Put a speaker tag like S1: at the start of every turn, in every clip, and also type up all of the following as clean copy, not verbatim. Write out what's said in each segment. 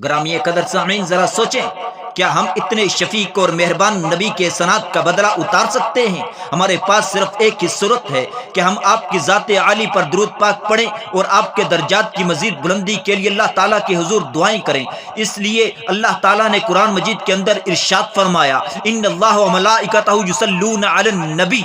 S1: گرامی قدر سامعین، ذرا سوچیں، کیا ہم اتنے شفیق اور مہربان نبی کے صنعت کا بدلہ اتار سکتے ہیں؟ ہمارے پاس صرف ایک ہی صورت ہے کہ ہم آپ کی ذات عالی پر درود پاک پڑھیں اور آپ کے درجات کی مزید بلندی کے لیے اللہ تعالیٰ کے حضور دعائیں کریں۔ اس لیے اللہ تعالیٰ نے قرآن مجید کے اندر ارشاد فرمایا، ان اللہ و ملائکتہ یصلون علی النبی۔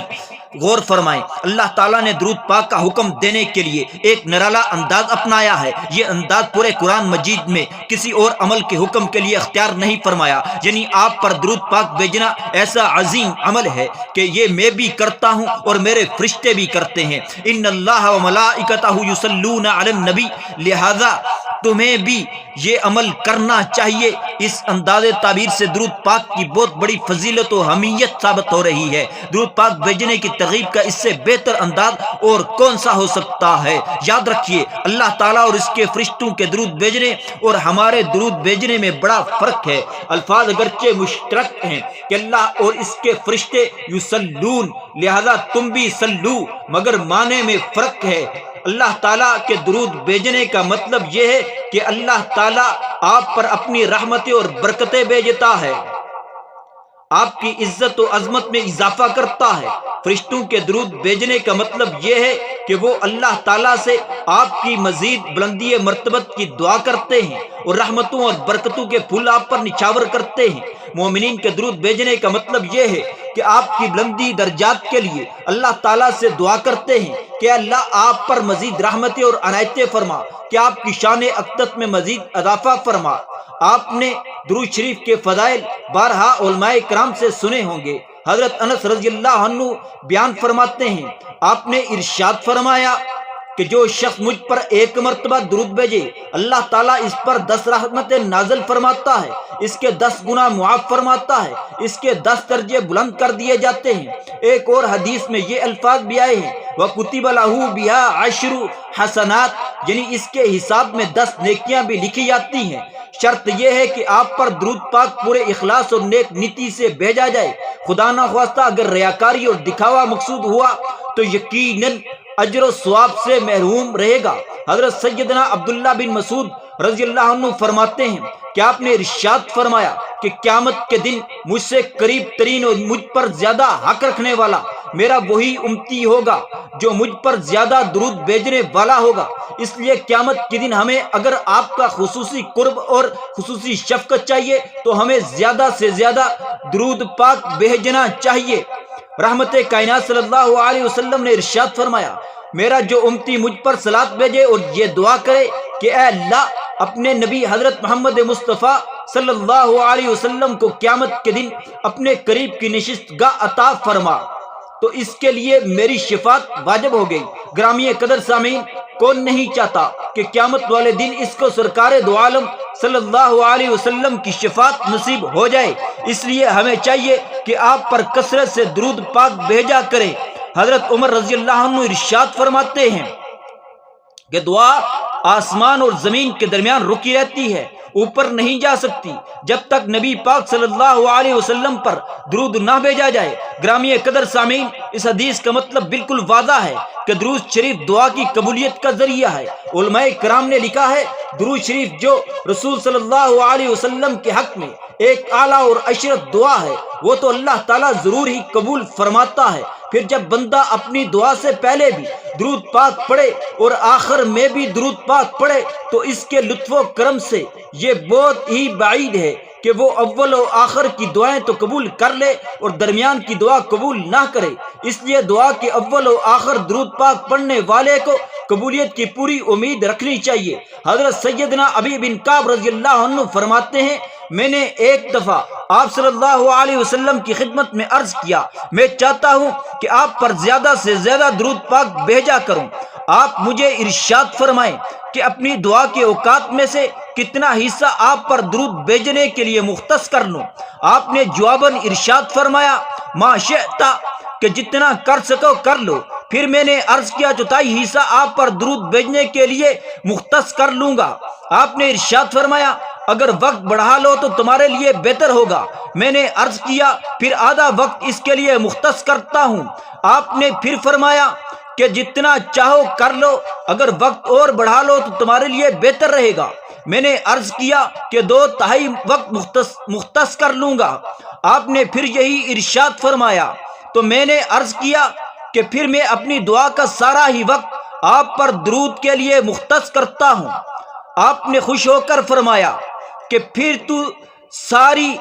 S1: غور فرمائیں، اللہ تعالیٰ نے درود پاک کا حکم دینے کے لیے ایک نرالا انداز اپنایا ہے۔ یہ انداز پورے قرآن مجید میں کسی اور عمل کے حکم کے لیے اختیار نہیں فرمایا، یعنی آپ پر درود پاک بھیجنا ایسا عظیم عمل ہے کہ یہ میں بھی کرتا ہوں اور میرے فرشتے بھی کرتے ہیں۔ ان اللہ و ملائکتہ یصلون علی النبی، لہذا تمہیں بھی یہ عمل کرنا چاہیے۔ اس انداز تعبیر سے درود پاک کی بہت بڑی فضیلت و اہمیت ثابت ہو رہی ہے۔ درود پاک بھیجنے کی ترغیب کا اس سے بہتر انداز اور کون سا ہو سکتا ہے؟ یاد رکھیے، اللہ تعالیٰ اور اس کے فرشتوں کے درود بھیجنے اور ہمارے درود بھیجنے میں بڑا فرق ہے۔ الفاظ اگرچہ مشترک ہیں کہ اللہ اور اس کے فرشتے یصلون، لہذا تم بھی صلو، مگر معنی میں فرق ہے۔ اللہ تعالیٰ کے درود بھیجنے کا مطلب یہ ہے کہ اللہ تعالیٰ آپ پر اپنی رحمتیں اور برکتیں بھیجتا ہے، آپ کی عزت و عظمت میں اضافہ کرتا ہے۔ فرشتوں کے درود بھیجنے کا مطلب یہ ہے کہ وہ اللہ تعالیٰ سے آپ کی مزید بلندی مرتبت کی دعا کرتے ہیں اور رحمتوں اور برکتوں کے پھول آپ پر نچھاور کرتے ہیں۔ مومنین کے درود بھیجنے کا مطلب یہ ہے کہ آپ کی بلندی درجات کے لیے اللہ تعالیٰ سے دعا کرتے ہیں کہ اللہ آپ پر مزید رحمتیں اور عنایتیں فرما، کہ آپ کی شان اقدس میں مزید اضافہ فرما۔ آپ نے درود شریف کے فضائل بارہا علماء کرام سے سنے ہوں گے۔ حضرت انس رضی اللہ عنہ بیان فرماتے ہیں، آپ نے ارشاد فرمایا کہ جو شخص مجھ پر ایک مرتبہ درود بھیجے، اللہ تعالیٰ اس پر 10 رحمتیں نازل فرماتا ہے، اس کے 10 گناہ معاف فرماتا ہے، اس کے 10 درجے بلند کر دیے جاتے ہیں۔ ایک اور حدیث میں یہ الفاظ بھی آئے ہیں، وَكُتِبَ لَهُ بِهَا 10 حسنات، یعنی اس کے حساب میں 10 نیکیاں بھی لکھی جاتی ہیں۔ شرط یہ ہے کہ آپ پر درود پاک پورے اخلاص اور نیک نیتی سے بھیجا جائے۔ خدا نخواستہ اگر ریاکاری اور دکھاوا مقصود ہوا تو یقیناً اجر و ثواب سے محروم رہے گا۔ حضرت سیدنا عبداللہ بن مسعود رضی اللہ عنہ فرماتے ہیں کہ آپ نے ارشاد فرمایا کہ قیامت کے دن مجھ سے قریب ترین اور مجھ پر زیادہ حق رکھنے والا میرا وہی امتی ہوگا جو مجھ پر زیادہ درود بھیجنے والا ہوگا۔ اس لیے قیامت کے دن ہمیں اگر آپ کا خصوصی قرب اور خصوصی شفقت چاہیے تو ہمیں زیادہ سے زیادہ درود پاک بھیجنا چاہیے۔ رحمت کائنات صلی اللہ علیہ وسلم نے ارشاد فرمایا، میرا جو امتی مجھ پر صلات بھیجے اور یہ دعا کرے کہ اے اللہ اپنے نبی حضرت محمد مصطفیٰ صلی اللہ علیہ وسلم کو قیامت کے دن اپنے قریب کی نشست گاہ عطا فرما، تو اس کے لیے میری شفاعت واجب ہو گئی۔ گرامی قدر سامعین، کون نہیں چاہتا کہ قیامت والے دن اس کو سرکار دو عالم صلی اللہ علیہ وسلم کی شفاعت نصیب ہو جائے؟ اس لیے ہمیں چاہیے کہ آپ پر کثرت سے درود پاک بھیجا کریں۔ حضرت عمر رضی اللہ عنہ ارشاد فرماتے ہیں کہ دعا آسمان اور زمین کے درمیان رکی رہتی ہے، اوپر نہیں جا سکتی جب تک نبی پاک صلی اللہ علیہ وسلم پر درود نہ بھیجا جائے۔ گرامی قدر سامعین، اس حدیث کا مطلب بالکل واضح ہے کہ درود شریف دعا کی قبولیت کا ذریعہ ہے۔ علماء کرام نے لکھا ہے، درود شریف جو رسول صلی اللہ علیہ وسلم کے حق میں ایک اعلیٰ اور اشرف دعا ہے، وہ تو اللہ تعالیٰ ضرور ہی قبول فرماتا ہے۔ پھر جب بندہ اپنی دعا سے پہلے بھی درود پاک پڑھے اور آخر میں بھی درود پاک پڑھے تو اس کے لطف و کرم سے یہ بہت ہی بعید ہے کہ وہ اول و آخر کی دعائیں تو قبول کر لے اور درمیان کی دعا قبول نہ کرے۔ اس لیے دعا کے اول و آخر درود پاک پڑھنے والے کو قبولیت کی پوری امید رکھنی چاہیے۔ حضرت سیدنا ابی بن کعب رضی اللہ عنہ فرماتے ہیں، میں نے ایک دفعہ آپ صلی اللہ علیہ وسلم کی خدمت میں عرض کیا، میں چاہتا ہوں کہ آپ پر زیادہ سے زیادہ درود پاک بھیجا کروں۔ آپ مجھے ارشاد فرمائیں کہ اپنی دعا کے اوقات میں سے کتنا حصہ آپ پر درود بھیجنے کے لیے مختص کر لوں؟ آپ نے جواباً ارشاد فرمایا، ما شئت، کہ جتنا کر سکو کر لو۔ پھر میں نے عرض کیا، چوتھائی حصہ آپ پر درود بھیجنے کے لیے مختص کر لوں گا۔ آپ نے ارشاد فرمایا، اگر وقت بڑھا لو تو تمہارے لیے بہتر ہوگا۔ میں نے عرض کیا، پھر آدھا وقت اس کے لیے مختص کرتا ہوں۔ آپ نے پھر فرمایا کہ جتنا چاہو کر لو، اگر وقت اور بڑھا لو تو تمہارے لیے بہتر رہے گا۔ میں نے عرض کیا کہ 2/3 وقت مختص کر لوں گا۔ آپ نے پھر یہی ارشاد فرمایا تو میں نے عرض کیا کہ پھر میں اپنی دعا کا سارا ہی وقت آپ پر درود کے لیے مختص کرتا ہوں۔ آپ نے خوش ہو کر فرمایا کہ پھر تو ساری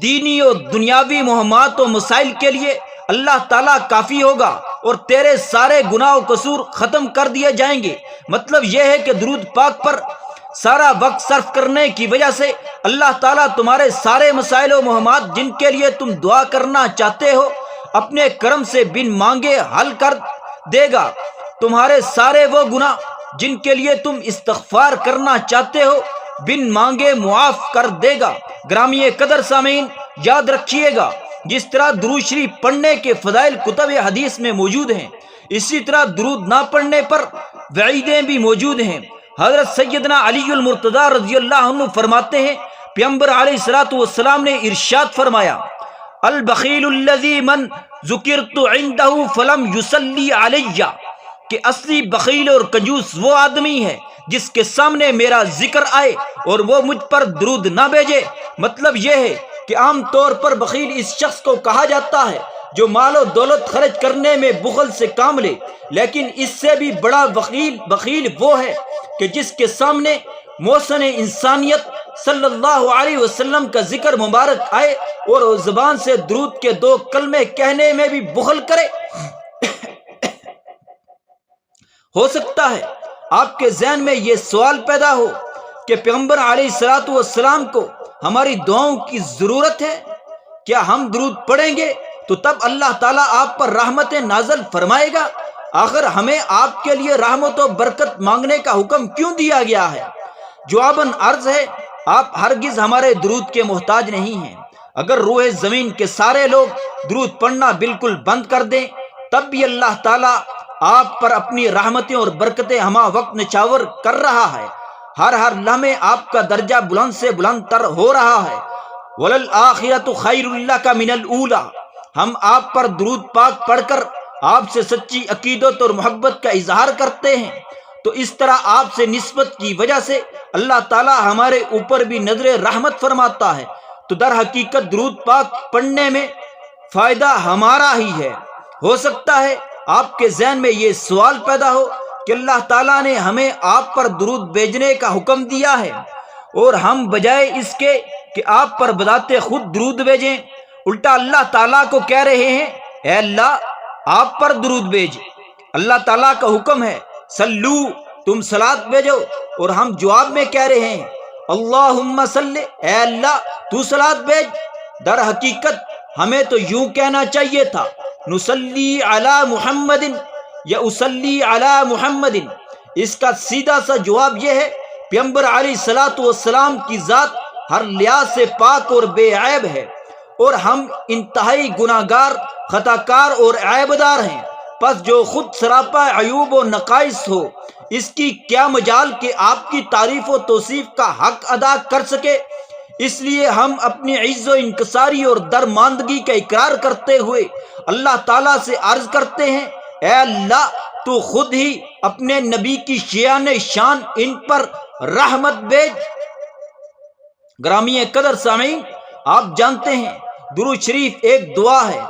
S1: دینی اور دنیاوی مہمات و مسائل کے لیے اللہ تعالیٰ کافی ہوگا اور تیرے سارے گناہ و قصور ختم کر دیے جائیں گے۔ مطلب یہ ہے کہ درود پاک پر سارا وقت صرف کرنے کی وجہ سے اللہ تعالیٰ تمہارے سارے مسائل و مہمات جن کے لیے تم دعا کرنا چاہتے ہو اپنے کرم سے بن مانگے حل کر دے گا۔ تمہارے سارے وہ گناہ جن کے لیے تم استغفار کرنا چاہتے ہو بن مانگے معاف کر دے گا۔ گرامی قدر سامعین، یاد رکھیے گا جس طرح درود شریف پڑھنے کے فضائل کتب حدیث میں موجود ہیں، اسی طرح درود نہ پڑھنے پر وعیدیں بھی موجود ہیں۔ حضرت سیدنا علی المرتضی رضی اللہ عنہ فرماتے ہیں پیغمبر علیہ الصلوۃ والسلام نے ارشاد فرمایا البخیل الذی من ذکرت عنده فلم یصلی علی، کہ اصلی بخیل اور کنجوس وہ آدمی ہے جس کے سامنے میرا ذکر آئے اور وہ مجھ پر درود نہ بھیجے۔ مطلب یہ ہے کہ عام طور پر بخیل اس شخص کو کہا جاتا ہے جو مال و دولت خرچ کرنے میں بخل سے کام لے، لیکن اس سے بھی بڑا بخیل وہ ہے کہ جس کے سامنے محسن انسانیت صلی اللہ علیہ وسلم کا ذکر مبارک آئے اور زبان سے درود کے 2 کلمے کہنے میں بھی بخل کرے۔ ہو سکتا ہے آپ کے ذہن میں یہ سوال پیدا ہو کہ پیغمبر علیہ الصلوۃ والسلام کو ہماری دعاؤں کی ضرورت ہے؟ کیا ہم درود پڑھیں گے تو تب اللہ تعالیٰ آپ پر رحمتیں نازل فرمائے گا؟ آخر ہمیں آپ کے لیے رحمت و برکت مانگنے کا حکم کیوں دیا گیا ہے؟ جواباً عرض ہے آپ ہرگز ہمارے درود کے محتاج نہیں ہیں۔ اگر روح زمین کے سارے لوگ درود پڑھنا بالکل بند کر دیں تب بھی اللہ تعالیٰ آپ پر اپنی رحمتیں اور برکتیں ہمہ وقت نچاور کر رہا ہے۔ ہر لمحے آپ کا درجہ بلند سے بلند تر ہو رہا ہے۔ وَلَلْآخِرَةُ خَيْرٌ لَكَ مِنَ الْأُولَىٰ، ہم آپ پر درود پاک پڑھ کر آپ سے سچی عقیدت اور محبت کا اظہار کرتے ہیں، تو اس طرح آپ سے نسبت کی وجہ سے اللہ تعالی ہمارے اوپر بھی نظر رحمت فرماتا ہے۔ تو در حقیقت درود پاک پڑھنے میں فائدہ ہمارا ہی ہے۔ ہو سکتا ہے آپ کے ذہن میں یہ سوال پیدا ہو کہ اللہ تعالیٰ نے ہمیں آپ پر درود بھیجنے کا حکم دیا ہے اور ہم بجائے اس کے کہ آپ پر بذات خود درود بھیجیں الٹا اللہ تعالیٰ کو کہہ رہے ہیں اے اللہ آپ پر درود بھیج۔ اللہ تعالیٰ کا حکم ہے سلو، تم صلات بھیجو، اور ہم جواب میں کہہ رہے ہیں اللہم صلی، اے اللہ تو صلات بھیج۔ در حقیقت ہمیں تو یوں کہنا چاہیے تھا نصلی علی محمد یا اصلی علی محمد۔ اس کا سیدھا سا جواب یہ ہے پیغمبر علیہ الصلوۃ والسلام کی ذات ہر لحاظ سے پاک اور بے عیب ہے اور ہم انتہائی گناہ گار، خطا کار اور عیب دار ہیں، پس جو خود سراپا عیوب و نقائص ہو اس کی کیا مجال کہ آپ کی تعریف و توصیف کا حق ادا کر سکے۔ اس لیے ہم اپنی عجز و انکساری اور درماندگی کا اقرار کرتے ہوئے اللہ تعالیٰ سے عرض کرتے ہیں اے اللہ تو خود ہی اپنے نبی کی شیان شان ان پر رحمت بھیج۔ گرامی قدر سامعین، آپ جانتے ہیں درود شریف ایک دعا ہے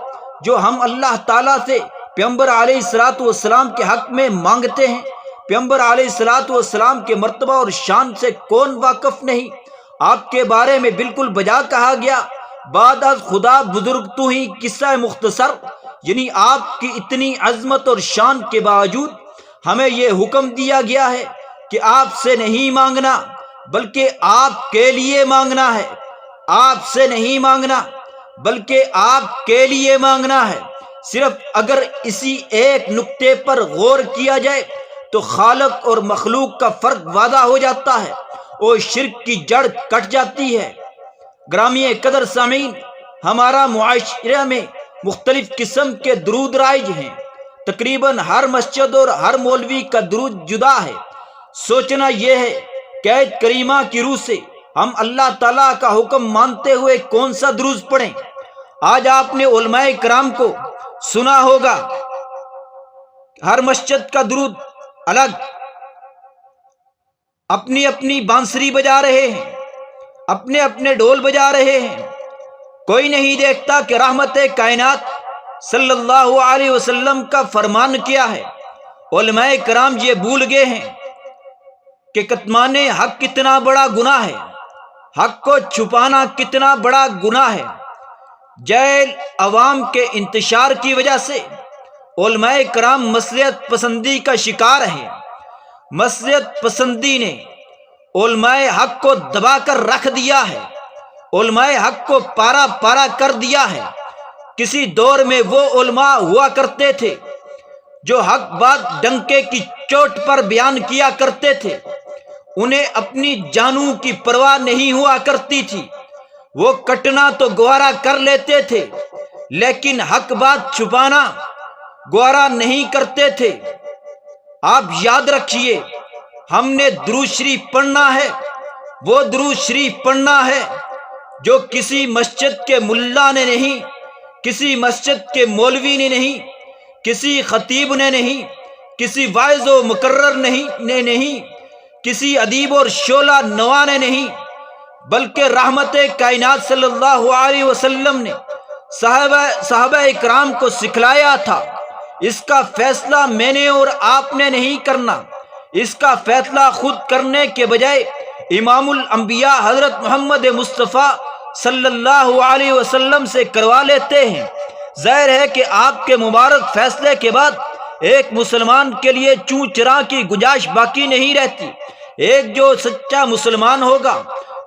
S1: جو ہم اللہ تعالیٰ سے پیغمبر علیہ الصلوۃ والسلام کے حق میں مانگتے ہیں۔ پیغمبر علیہ الصلوۃ والسلام کے مرتبہ اور شان سے کون واقف نہیں؟ آپ کے بارے میں بالکل بجا کہا گیا بعد از خدا بزرگ تو ہی قصہ مختصر، یعنی آپ کی اتنی عظمت اور شان کے باوجود ہمیں یہ حکم دیا گیا ہے کہ آپ سے نہیں مانگنا بلکہ آپ کے لیے مانگنا ہے۔ آپ سے نہیں مانگنا بلکہ آپ کے لیے مانگنا ہے۔ صرف اگر اسی ایک نقطے پر غور کیا جائے تو خالق اور مخلوق کا فرق واضح ہو جاتا ہے اور شرک کی جڑ کٹ جاتی ہے۔ گرامی قدر سامعین، ہمارا معاشرے میں مختلف قسم کے درود رائج ہیں۔ تقریباً ہر مسجد اور ہر مولوی کا درود جدا ہے۔ سوچنا یہ ہے کہ آیت کریمہ کی روح سے ہم اللہ تعالیٰ کا حکم مانتے ہوئے کون سا درود پڑھیں؟ آج آپ نے علماء کرام کو سنا ہوگا ہر مسجد کا درود الگ، اپنی اپنی بانسری بجا رہے ہیں، اپنے اپنے ڈھول بجا رہے ہیں، کوئی نہیں دیکھتا کہ رحمت کائنات صلی اللہ علیہ وسلم کا فرمان کیا ہے۔ علماء کرام یہ بھول گئے ہیں کہ کتمان حق کتنا بڑا گناہ ہے، حق کو چھپانا کتنا بڑا گناہ ہے۔ جیل عوام کے انتشار کی وجہ سے علماء کرام مصلحت پسندی کا شکار ہیں۔ مصلحت پسندی نے علماء حق کو دبا کر رکھ دیا ہے، علماء حق کو پارا پارا کر دیا ہے۔ کسی دور میں وہ علماء ہوا کرتے تھے جو حق بات ڈنکے کی چوٹ پر بیان کیا کرتے تھے، انہیں اپنی جانوں کی پرواہ نہیں ہوا کرتی تھی، وہ کٹنا تو گوارا کر لیتے تھے لیکن حق بات چھپانا گوارا نہیں کرتے تھے۔ آپ یاد رکھیے، ہم نے درود شریف پڑھنا ہے، وہ درود شریف پڑھنا ہے جو کسی مسجد کے ملا نے نہیں، کسی مسجد کے مولوی نے نہیں، کسی خطیب نے نہیں، کسی واعظ و مقرر نے نہیں، کسی ادیب اور شعلہ نوا نے نہیں، بلکہ رحمت کائنات صلی اللہ علیہ وسلم نے صحابہ اکرام کو سکھلایا تھا۔ اس کا فیصلہ میں نے اور آپ نے نہیں کرنا، اس کا فیصلہ خود کرنے کے بجائے امام الانبیاء حضرت محمد مصطفیٰ صلی اللہ علیہ وسلم سے کروا لیتے ہیں۔ ظاہر ہے کہ آپ کے مبارک فیصلے کے بعد ایک مسلمان کے لیے چوں چراں کی گنجائش باقی نہیں رہتی۔ ایک جو سچا مسلمان ہوگا،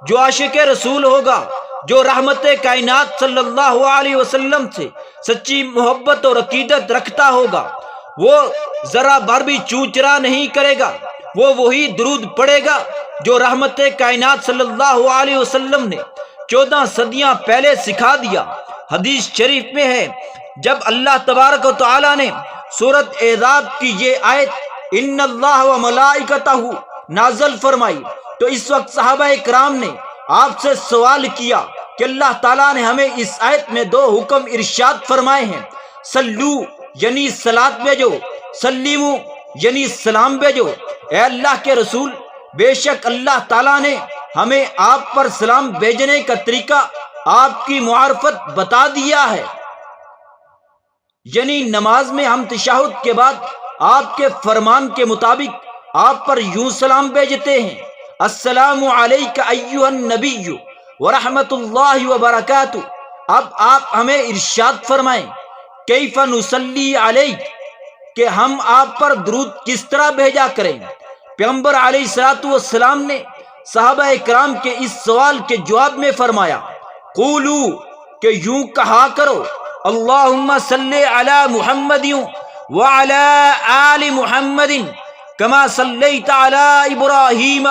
S1: جو عاشق رسول ہوگا، جو رحمت کائنات صلی اللہ علیہ وسلم سے سچی محبت اور عقیدت رکھتا ہوگا، وہ ذرا بار بھی چوں چرا نہیں کرے گا، وہ وہی درود پڑھے گا جو رحمت کائنات صلی اللہ علیہ وسلم نے 14 صدیاں پہلے سکھا دیا۔ حدیث شریف میں ہے، جب اللہ تبارک و تعالی نے سورۃ احزاب کی یہ آیت ان اللہ و ملائکتہ نازل فرمائی تو اس وقت صحابہ کرام نے آپ سے سوال کیا کہ اللہ تعالیٰ نے ہمیں اس آیت میں 2 حکم ارشاد فرمائے ہیں، سلو یعنی صلاۃ بھیجو، سلیمو یعنی سلام بھیجو۔ اے اللہ کے رسول، بے شک اللہ تعالیٰ نے ہمیں آپ پر سلام بھیجنے کا طریقہ آپ کی معرفت بتا دیا ہے، یعنی نماز میں ہم تشہد کے بعد آپ کے فرمان کے مطابق آپ پر یوں سلام بھیجتے ہیں، السلام علیک ایھا النبی ورحمۃ اللہ وبرکاتہ۔ اب آپ ہمیں ارشاد فرمائیں کیف نصلی علیک، کہ ہم آپ پر درود کس طرح بھیجا کریں۔ پیغمبر علیہ الصلوۃ والسلام نے صحابہ کرام کے اس سوال کے جواب میں فرمایا، قولو، کہ یوں کہا کرو، اللہم صلی علی محمد وعلی آل محمد کما صلیت علی ابراہیم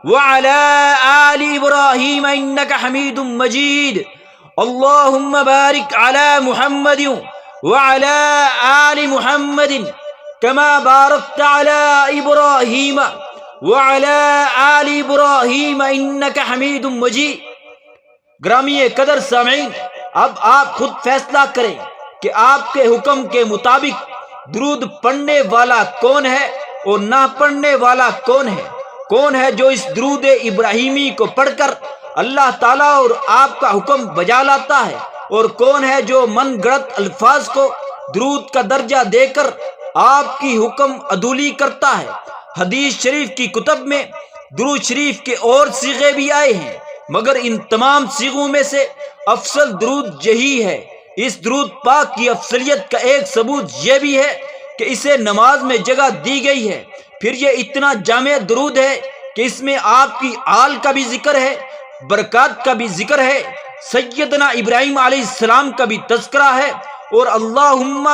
S1: وعلی آل ابراہیم انک حمید مجید، اللہم بارک علی محمد وعلی آل محمد کما بارکت علی ابراہیم وعلی آل ابراہیم انک حمید مجید۔ گرامی قدر سامعین، اب آپ خود فیصلہ کریں کہ آپ کے حکم کے مطابق درود پڑھنے والا کون ہے اور نہ پڑھنے والا کون ہے؟ کون ہے جو اس درود ابراہیمی کو پڑھ کر اللہ تعالیٰ اور آپ کا حکم بجا لاتا ہے، اور کون ہے جو من گڑت الفاظ کو درود کا درجہ دے کر آپ کی حکم عدولی کرتا ہے؟ حدیث شریف کی کتب میں درود شریف کے اور صیغے بھی آئے ہیں، مگر ان تمام صیغوں میں سے افضل درود یہی ہے۔ اس درود پاک کی افضلیت کا ایک ثبوت یہ بھی ہے کہ اسے نماز میں جگہ دی گئی ہے۔ پھر یہ اتنا جامع درود ہے کہ اس میں آپ کی آل کا بھی ذکر ہے، برکات کا بھی ذکر ہے، سیدنا ابراہیم علیہ السلام کا بھی تذکرہ ہے، اور اللہم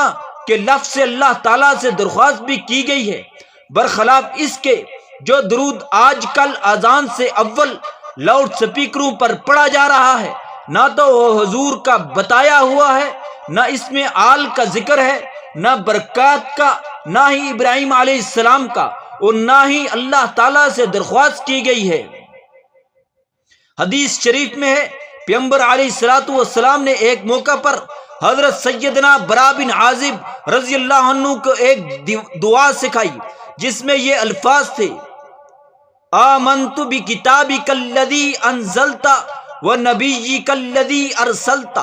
S1: کے لفظ سے اللہ تعالیٰ سے درخواست بھی کی گئی ہے، برخلاف اس کے جو درود آج کل اذان سے اول لاؤڈ سپیکروں پر پڑھا جا رہا ہے، نہ تو وہ حضور کا بتایا ہوا ہے، نہ اس میں آل کا ذکر ہے، نہ برکات کا، نہ ہی ابراہیم علیہ السلام کا، اور نہ ہی اللہ تعالیٰ سے درخواست کی گئی ہے۔ حدیث شریف میں ہے، پیغمبر علیہ الصلوۃ والسلام نے ایک موقع پر حضرت سیدنا برا بن عازب رضی اللہ عنہ کو ایک دعا سکھائی جس میں یہ الفاظ تھے، آمنت بکتابک الذی انزلت ونبیک الذی ارسلت۔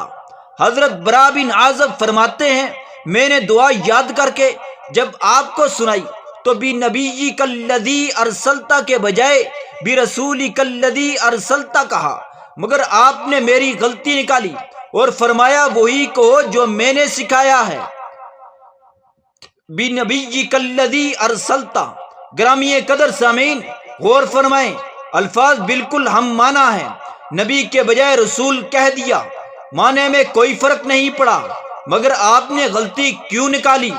S1: حضرت برا بن عازب فرماتے ہیں میں نے دعا یاد کر کے جب آپ کو سنائی تو بنبیک الذی ارسلت کے بجائے برسولک الذی ارسلت کہا، مگر آپ نے میری غلطی نکالی اور فرمایا وہی کہو جو میں نے سکھایا ہے، بنبیک الذی ارسلت۔ گرامی قدر سامعین غور فرمائیں، الفاظ بالکل ہم معنی ہیں، نبی کے بجائے رسول کہہ دیا، معنی میں کوئی فرق نہیں پڑا، مگر آپ نے غلطی کیوں نکالی؟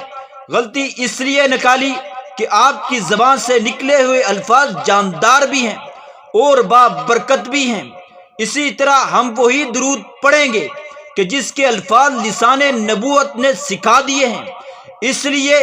S1: غلطی اس لیے نکالی کہ آپ کی زبان سے نکلے ہوئے الفاظ جاندار بھی ہیں اور بابرکت بھی ہیں۔ اسی طرح ہم وہی درود پڑھیں گے کہ جس کے الفاظ لسان نبوت نے سکھا دیے ہیں، اس لیے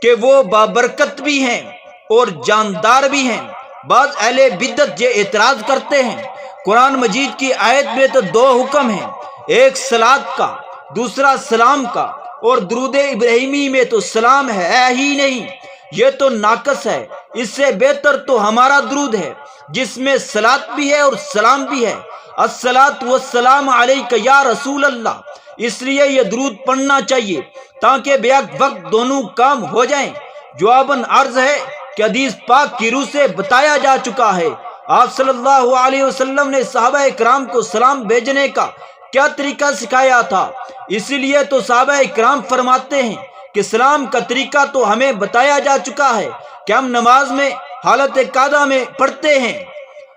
S1: کہ وہ بابرکت بھی ہیں اور جاندار بھی ہیں۔ بعض اہل بدعت یہ اعتراض کرتے ہیں قرآن مجید کی آیت میں تو دو حکم ہیں، ایک صلاۃ کا دوسرا سلام کا، اور درود ابراہیمی میں تو سلام ہے ہی نہیں، یہ تو ناقص ہے، اس سے بہتر تو ہمارا درود ہے جس میں صلاۃ بھی ہے اور سلام بھی ہے، الصلاۃ والسلام علیک یا رسول اللہ۔ اس لیے یہ درود پڑھنا چاہیے تاکہ بیک وقت دونوں کام ہو جائیں۔ جواباً عرض ہے کہ حدیث پاک کی روح سے بتایا جا چکا ہے، آپ صلی اللہ علیہ وسلم نے صحابہ کرام کو سلام بھیجنے کا کیا طریقہ سکھایا تھا، اسی لیے تو صحابہ کرام فرماتے ہیں کہ سلام کا طریقہ تو ہمیں بتایا جا چکا ہے کہ ہم نماز میں حالت قعدہ میں پڑھتے ہیں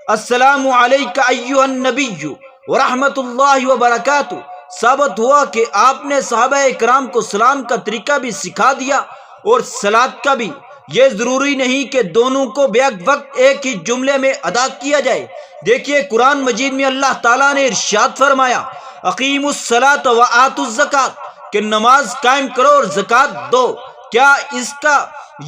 S1: السلام علیک ایھا النبی ورحمۃ اللہ وبرکاتہ۔ ثابت ہوا کہ آپ نے صحابہ کرام کو سلام کا طریقہ بھی سکھا دیا اور صلاۃ کا بھی۔ یہ ضروری نہیں کہ دونوں کو بیک وقت ایک ہی جملے میں ادا کیا جائے۔ دیکھیے قرآن مجید میں اللہ تعالیٰ نے ارشاد فرمایا اقیموا الصلاۃ وآتوا الزکاۃ کہ نماز قائم کرو اور زکوٰۃ دو۔ کیا اس کا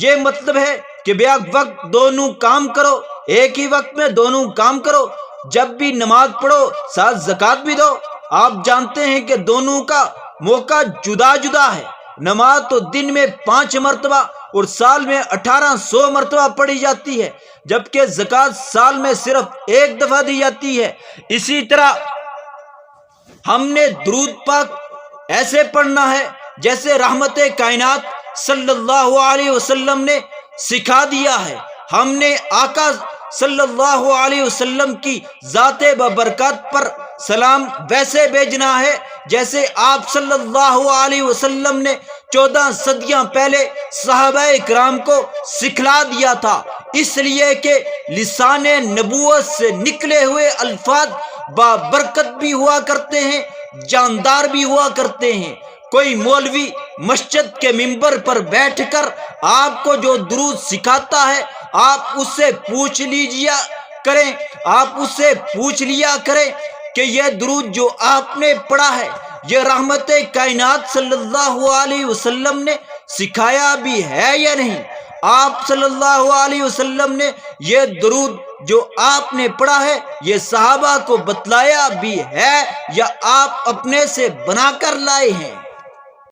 S1: یہ مطلب ہے کہ بیک وقت دونوں کام کرو، ایک ہی وقت میں دونوں کام کرو، جب بھی نماز پڑھو ساتھ زکوٰۃ بھی دو؟ آپ جانتے ہیں کہ دونوں کا موقع جدا جدا ہے، نماز تو دن میں 5 مرتبہ اور سال میں 1800 مرتبہ پڑھی جاتی ہے، جبکہ زکوٰۃ سال میں صرف ایک دفعہ دی جاتی ہے۔ اسی طرح ہم نے درود پاک ایسے پڑھنا ہے جیسے رحمت کائنات صلی اللہ علیہ وسلم نے سکھا دیا ہے۔ ہم نے آقا صلی اللہ علیہ وسلم کی ذات ببرکات پر سلام ویسے بھیجنا ہے جیسے آپ صلی اللہ علیہ وسلم نے 14 صدیاں پہلے صحابہ کرام کو سکھلا دیا تھا، اس لیے کہ لسان نبوت سے نکلے ہوئے الفاظ بابرکت بھی ہوا کرتے ہیں، جاندار بھی ہوا کرتے ہیں۔ کوئی مولوی مسجد کے ممبر پر بیٹھ کر آپ کو جو درود سکھاتا ہے آپ اس سے پوچھ لیا کریں کہ یہ درود جو آپ نے پڑھا ہے یہ رحمت کائنات صلی اللہ علیہ وسلم نے سکھایا بھی ہے یا نہیں؟ آپ صلی اللہ علیہ وسلم نے یہ درود جو آپ نے پڑھا ہے یہ صحابہ کو بتلایا بھی ہے یا آپ اپنے سے بنا کر لائے ہیں؟